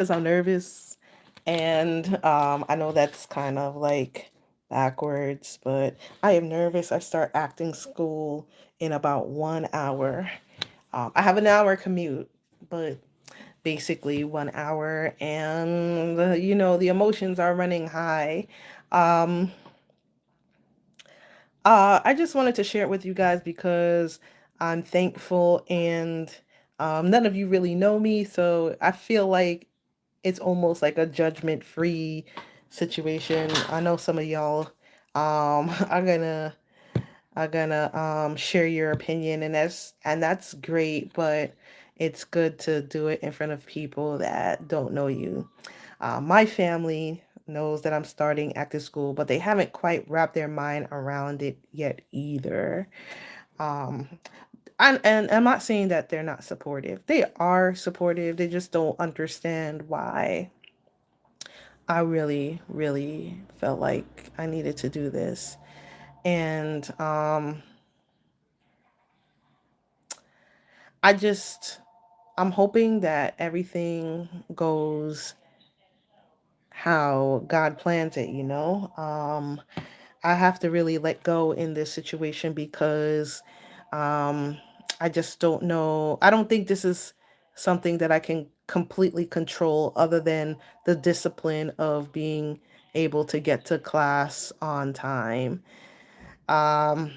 because I'm nervous. And I know that's kind of like backwards, but I am nervous. I start acting school in about 1 hour. I have an hour commute, but basically 1 hour, and the emotions are running high. Um, I just wanted to share it with you guys because I'm thankful, and none of you really know me, so I feel like it's almost like a judgment free situation. I know some of y'all are gonna share your opinion, and that's great, but it's good to do it in front of people that don't know you. My family knows that I'm starting acting school, but they haven't quite wrapped their mind around it yet either. Um, and I'm not saying that they're not supportive. They are supportive. They just don't understand why I really, really felt like I needed to do this. And I just, I'm hoping that everything goes how God plans it. I have to really let go in this situation because um, I just don't know. I don't think this is something that I can completely control other than the discipline of being able to get to class on time. Um,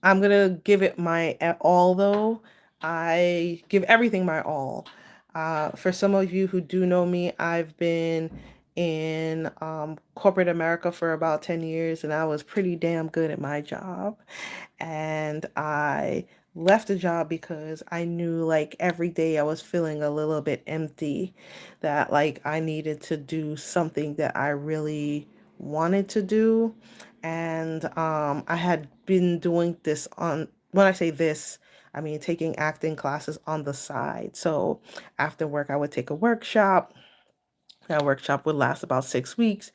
I'm gonna give it my all though. I give everything my all. For some of you who do know me, I've been in corporate America for about 10 years, and I was pretty damn good at my job. And I left the job because I knew like every day I was feeling a little bit empty, that like I needed to do something that I really wanted to do. And I had been doing this on, when I say this, I mean taking acting classes on the side. So after work, I would take a workshop. That workshop would last about 6 weeks,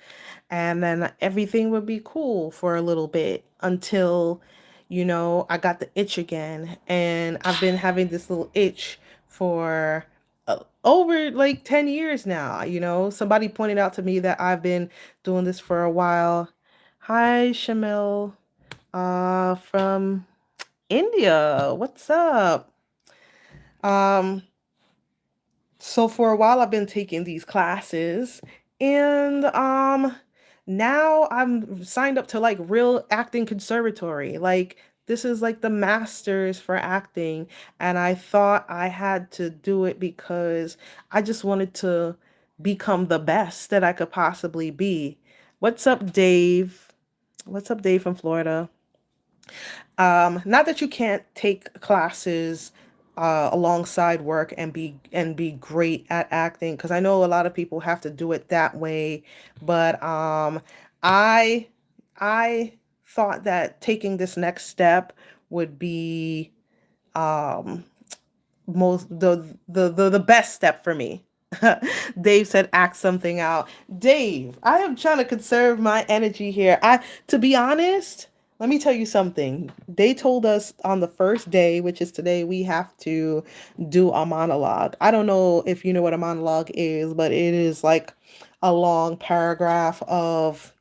and then everything would be cool for a little bit until, I got the itch again. And I've been having this little itch for over like 10 years now. Somebody pointed out to me that I've been doing this for a while. Hi, Shamil, from India. What's up? Um, so for a while I've been taking these classes, and now I'm signed up to like real acting conservatory. Like this is like the masters for acting, and I thought I had to do it because I just wanted to become the best that I could possibly be. What's up, Dave? What's up, Dave from Florida? Not that you can't take classes alongside work and be great at acting, because I know a lot of people have to do it that way. But I I thought that taking this next step would be um, most the best step for me. Dave said act something out. Dave, I am trying to conserve my energy here. To be honest, let me tell you something. They told us on the first day, which is today, we have to do a monologue. I don't know if you know what a monologue is, but it is like a long paragraph of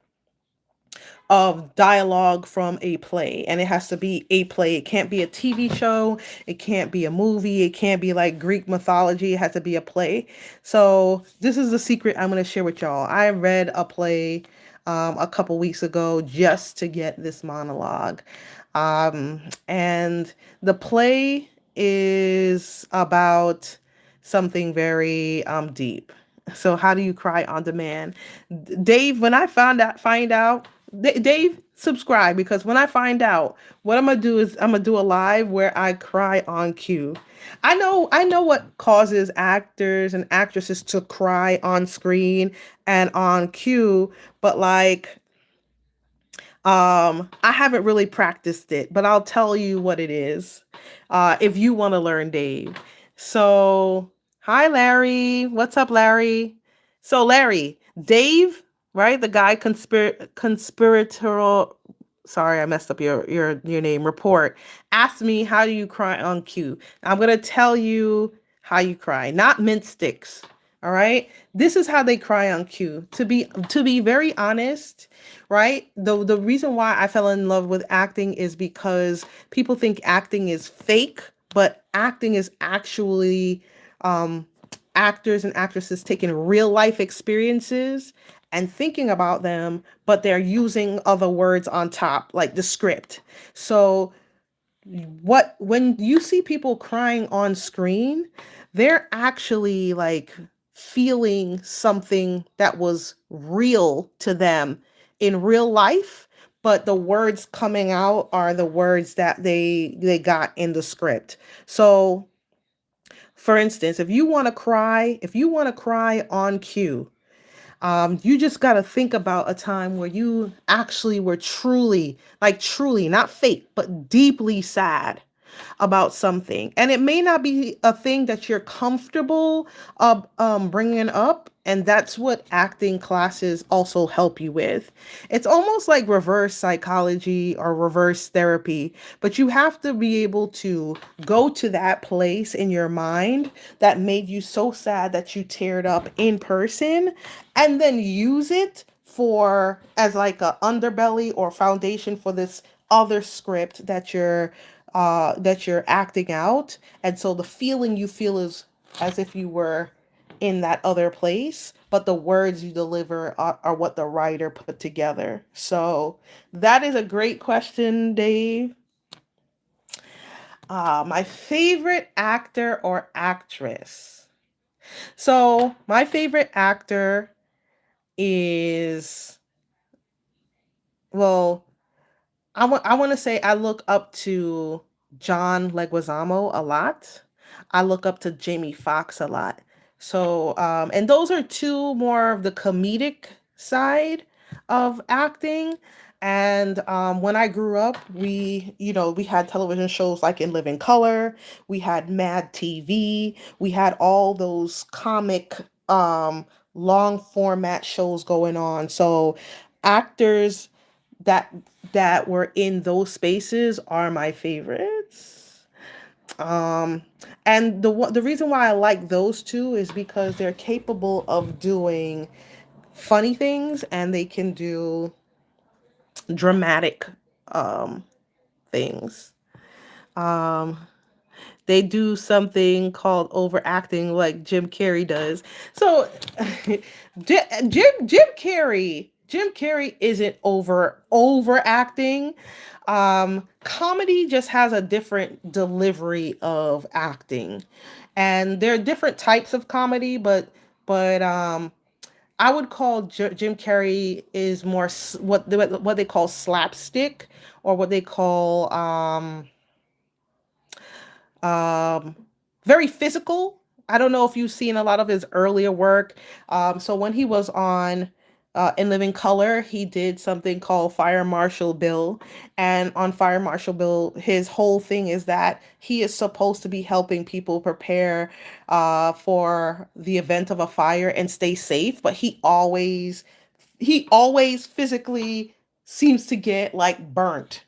dialogue from a play, and it has to be a play. It can't be a TV show, it can't be a movie, it can't be like Greek mythology. It has to be a play. So this is the secret I'm going to share with y'all. I read a play a couple weeks ago just to get this monologue, and the play is about something very deep. So how do you cry on demand? Dave, when I find out, Dave, subscribe, because when I find out, what I'm gonna do is I'm gonna do a live where I cry on cue. I know what causes actors and actresses to cry on screen and on cue, but like I haven't really practiced it, but I'll tell you what it is. If you want to learn, Dave. So, hi, Larry. What's up, Larry? So, Larry, Dave, right? The guy conspiratorial. Sorry, I messed up your name. Report asked me, how do you cry on cue? I'm gonna tell you how you cry. Not mint sticks. All right. This is how they cry on cue. To be very honest, right? The reason why I fell in love with acting is because people think acting is fake, but acting is actually um actors and actresses taking real life experiences and thinking about them, but they're using other words on top, like the script. So what when you see people crying on screen, they're actually like feeling something that was real to them in real life, but the words coming out are the words that they got in the script. So for instance, if you want to cry on cue, you just got to think about a time where you actually were truly, like truly, not fake, but deeply sad about something. And it may not be a thing that you're comfortable bringing up. And that's what acting classes also help you with. It's almost like reverse psychology or reverse therapy, but you have to be able to go to that place in your mind that made you so sad that you teared up in person and then use it for as like a underbelly or foundation for this other script that you're acting out. And so the feeling you feel is as if you were in that other place, but the words you deliver are what the writer put together. So that is a great question, Dave. My favorite actor or actress. So my favorite actor is, well, I want to say I look up to John Leguizamo a lot. I look up to Jamie Foxx a lot. So, and those are two more of the comedic side of acting. And when I grew up, we had television shows like In Living Color, we had Mad TV, we had all those comic, long format shows going on. So, actors that that were in those spaces are my favorites. Um, and the reason why I like those two is because they're capable of doing funny things and they can do dramatic um, things. Um, they do something called overacting like Jim Carrey does. So Jim Carrey isn't overacting. Comedy just has a different delivery of acting. And there are different types of comedy, but I would call Jim Carrey is more what they call slapstick, or what they call um, very physical. I don't know if you've seen a lot of his earlier work. So when he was on In Living Color, he did something called Fire Marshal Bill. And on Fire Marshal Bill, his whole thing is that he is supposed to be helping people prepare for the event of a fire and stay safe. But he always physically seems to get like burnt,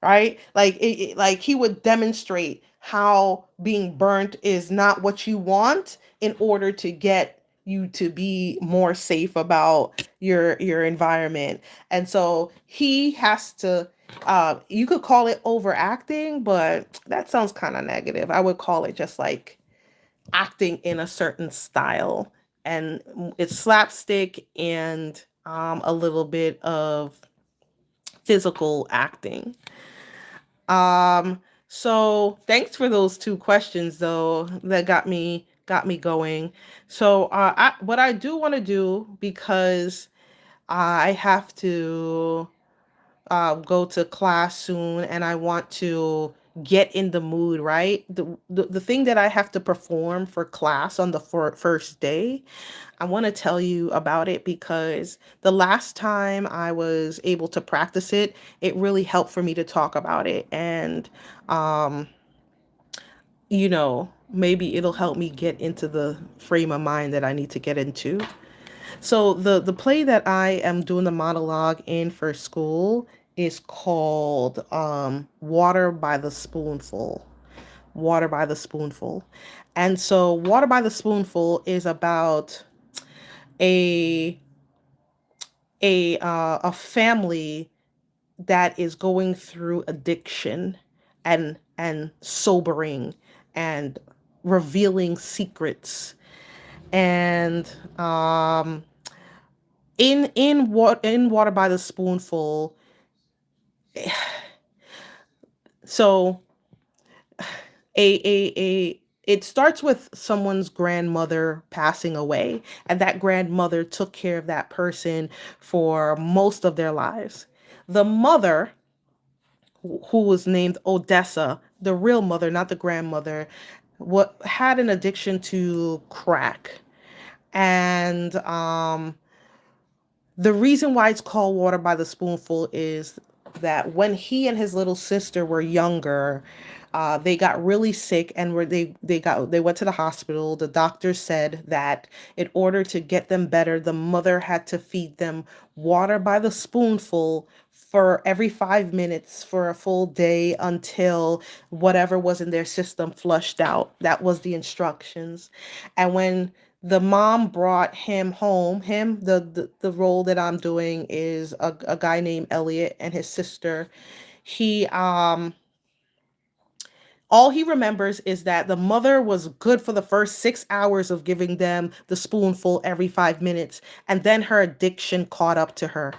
right? Like like he would demonstrate how being burnt is not what you want in order to get you to be more safe about your environment. And so he has to you could call it overacting, but that sounds kind of negative. I would call it just like acting in a certain style, and it's slapstick and a little bit of physical acting. So thanks for those two questions though. That got me going. So what I do want to do, because I have to go to class soon and I want to get in the mood, right? The thing that I have to perform for class on the first day, I want to tell you about it because the last time I was able to practice it, it really helped for me to talk about it. And, um, maybe it'll help me get into the frame of mind that I need to get into. So the play that I am doing the monologue in for school is called Water by the Spoonful. Water by the Spoonful. And so Water by the Spoonful is about a a family that is going through addiction and sobering and revealing secrets. And in Water by the Spoonful, so a it starts with someone's grandmother passing away, and that grandmother took care of that person for most of their lives. The mother, who was named Odessa, the real mother, not the grandmother, what had an addiction to crack. And the reason why it's called Water by the Spoonful is that when he and his little sister were younger, they got really sick, and they went to the hospital. The doctor said that in order to get them better, the mother had to feed them water by the spoonful for every 5 minutes for a full day until whatever was in their system flushed out. That was the instructions. And when the mom brought him home, the role that I'm doing is a guy named Elliot and his sister. He All he remembers is that the mother was good for the first 6 hours of giving them the spoonful every 5 minutes, and then her addiction caught up to her.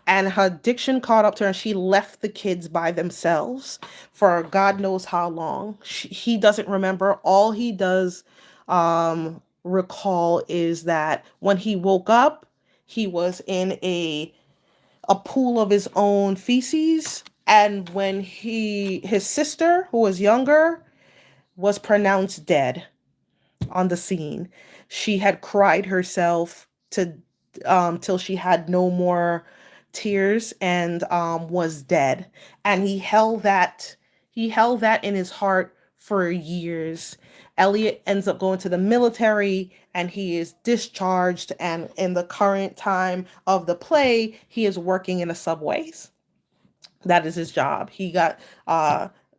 And her addiction caught up to her, and she left the kids by themselves for God knows how long. He doesn't remember. All he does recall is that when he woke up, he was in a pool of his own feces. And when his sister, who was younger, was pronounced dead on the scene. She had cried herself to till she had no more tears, and was dead. And he held that in his heart for years. Elliot ends up going to the military, and he is discharged, and in the current time of the play, he is working in the subways. That is his job. He got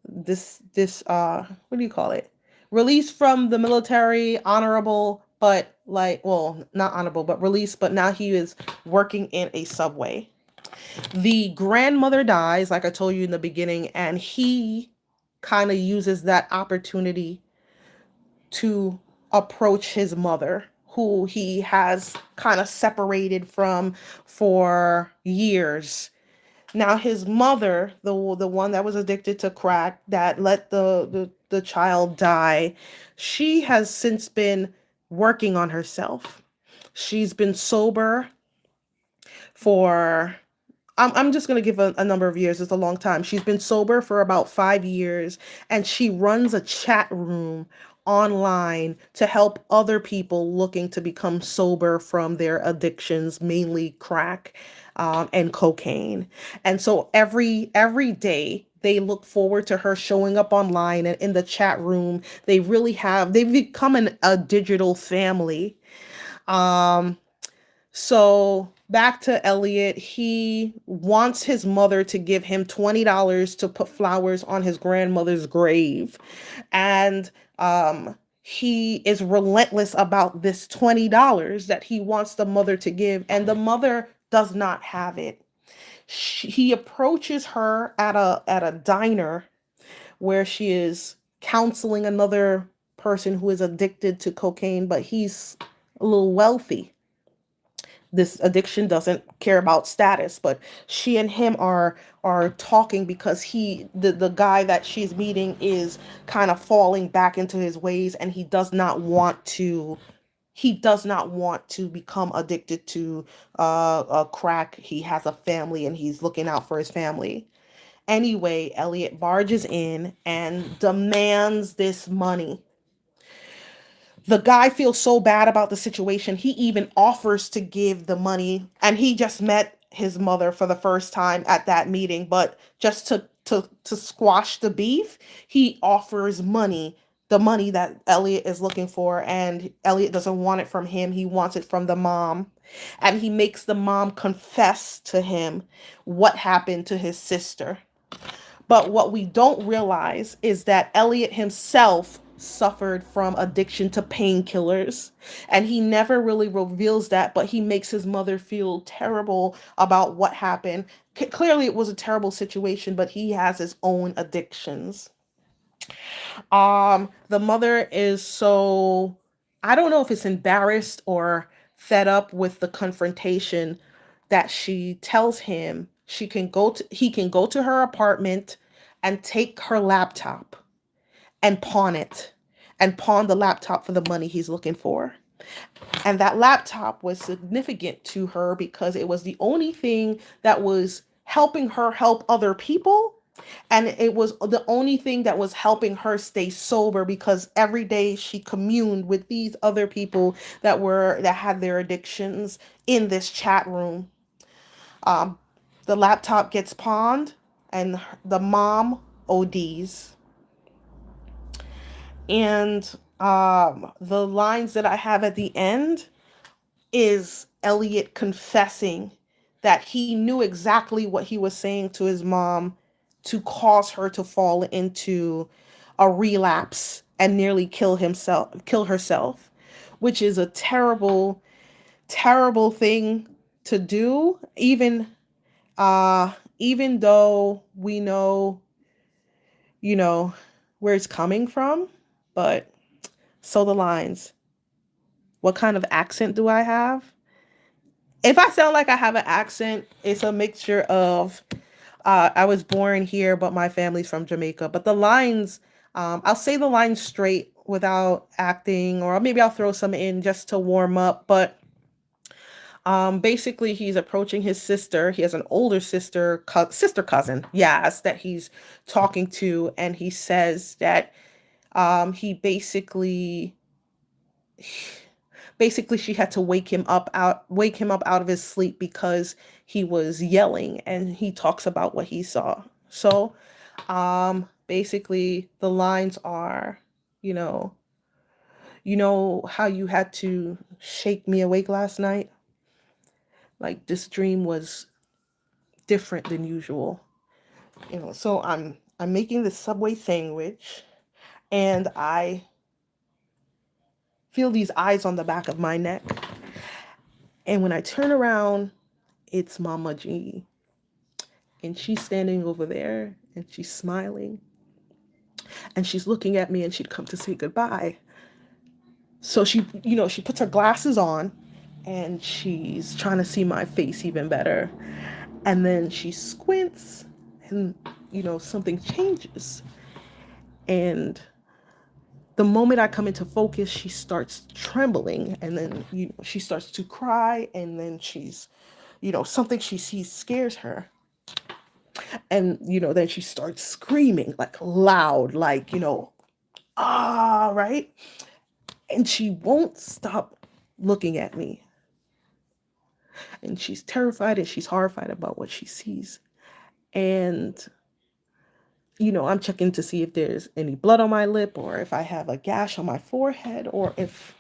this what do you call it? Released from the military, honorable, but like, well, not honorable, but released, but now he is working in a subway. The grandmother dies, like I told you in the beginning, and he kind of uses that opportunity to approach his mother, who he has kind of separated from for years. Now his mother, the one that was addicted to crack that let the child die, she has since been working on herself. She's been sober for, I'm just going to give a number of years. It's a long time. She's been sober for about 5 years, and she runs a chat room online to help other people looking to become sober from their addictions, mainly crack, and cocaine. And so every day they look forward to her showing up online and in the chat room. They've become a digital family. Um, so back to Elliot, he wants his mother to give him $20 to put flowers on his grandmother's grave. And he is relentless about this $20 that he wants the mother to give, and the mother does not have it. He approaches her at a diner where she is counseling another person who is addicted to cocaine, but he's a little wealthy. This addiction doesn't care about status, but she and him are talking because the guy that she's meeting is kind of falling back into his ways, and he does not want to become addicted to crack. He has a family, and he's looking out for his family. Anyway, Elliot barges in and demands this money. The guy feels so bad about the situation, he even offers to give the money, and he just met his mother for the first time at that meeting, but just to squash the beef, he offers money, the money that Elliot is looking for, and Elliot doesn't want it from him, he wants it from the mom. And he makes the mom confess to him what happened to his sister. But what we don't realize is that Elliot himself suffered from addiction to painkillers. And he never really reveals that, but he makes his mother feel terrible about what happened. Clearly, it was a terrible situation, but he has his own addictions. The mother is so, I don't know if it's embarrassed or fed up with the confrontation, that she tells him he can go to her apartment and take her laptop and pawn it, and pawn the laptop for the money he's looking for. And that laptop was significant to her because it was the only thing that was helping her help other people, and it was the only thing that was helping her stay sober, because every day she communed with these other people that had their addictions in this chat room. um, the laptop gets pawned, and the mom ODs. And the lines that I have at the end is Elliot confessing that he knew exactly what he was saying to his mom to cause her to fall into a relapse and nearly kill herself, which is a terrible, terrible thing to do. Even though we know, you know, where it's coming from, but so the lines. What kind of accent do I have? If I sound like I have an accent, it's a mixture of I was born here, but my family's from Jamaica. But the lines, I'll say the lines straight without acting, or maybe I'll throw some in just to warm up. But basically, he's approaching his sister. He has an older sister cousin, yes, that he's talking to, and he says that he basically she had to wake him up out of his sleep because he was yelling, and he talks about what he saw. So basically the lines are, you know how you had to shake me awake last night, like this dream was different than usual. So I'm making this Subway sandwich, and I feel these eyes on the back of my neck, and when I turn around, it's Mama G. And she's standing over there, and she's smiling, and she's looking at me, and she'd come to say goodbye. So she puts her glasses on, and she's trying to see my face even better. And then she squints, and something changes. And the moment I come into focus, she starts trembling, and then she starts to cry, and then something she sees scares her. And then she starts screaming like loud, like right. And she won't stop looking at me, and she's terrified and she's horrified about what she sees. And I'm checking to see if there's any blood on my lip, or if I have a gash on my forehead, or if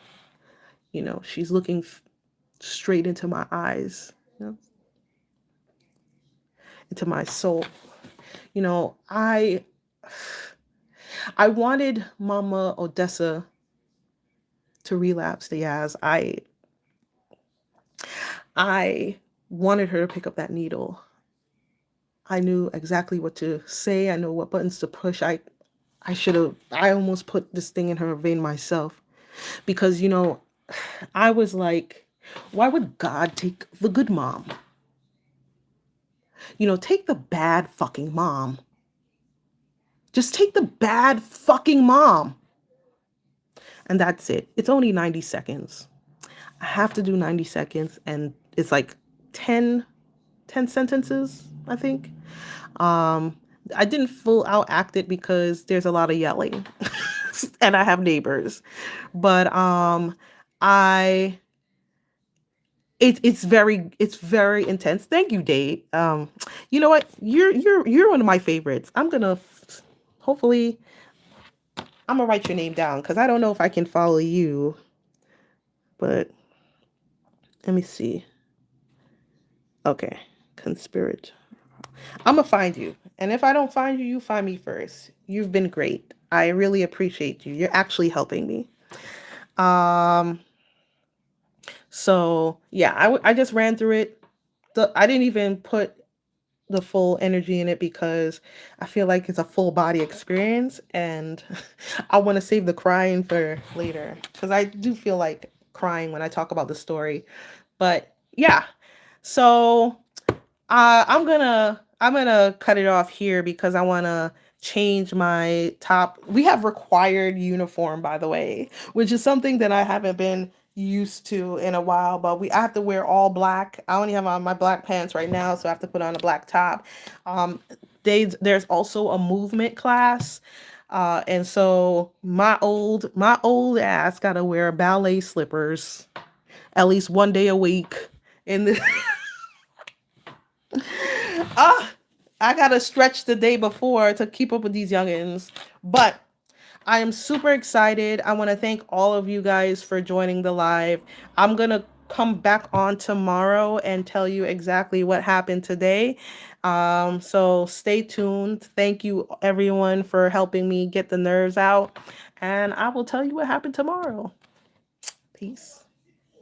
she's looking straight into my eyes, into my soul. I wanted Mama Odessa to relapse the Yaz. I wanted her to pick up that needle. I knew exactly what to say. I know what buttons to push. I almost put this thing in her vein myself, because I was like, why would God take the good mom? Take the bad fucking mom. Just take the bad fucking mom. And that's it. It's only 90 seconds. I have to do 90 seconds, and it's like 10 sentences, I think. I didn't full out act it because there's a lot of yelling and I have neighbors. But I it's very intense. Thank you, Dave. You know what? You're one of my favorites. Hopefully I'm gonna write your name down, because I don't know if I can follow you, but let me see. Okay, conspirator. I'm gonna find you, and if I don't find you, you find me first. You've been great. I really appreciate you. You're actually helping me. Um, so yeah, I just ran through it. I didn't even put the full energy in it because I feel like it's a full body experience, and I want to save the crying for later because I do feel like crying when I talk about the story. But yeah, so I'm gonna cut it off here because I wanna change my top. We have required uniform, by the way, which is something that I haven't been used to in a while. But I have to wear all black. I only have on my black pants right now, so I have to put on a black top. Um, there's also a movement class. And so my old ass gotta wear ballet slippers at least one day a week in the ah, I gotta stretch the day before to keep up with these youngins. But I am super excited. I want to thank all of you guys for joining the live. I'm gonna come back on tomorrow and tell you exactly what happened today. So stay tuned. Thank you everyone for helping me get the nerves out. And I will tell you what happened tomorrow. Peace.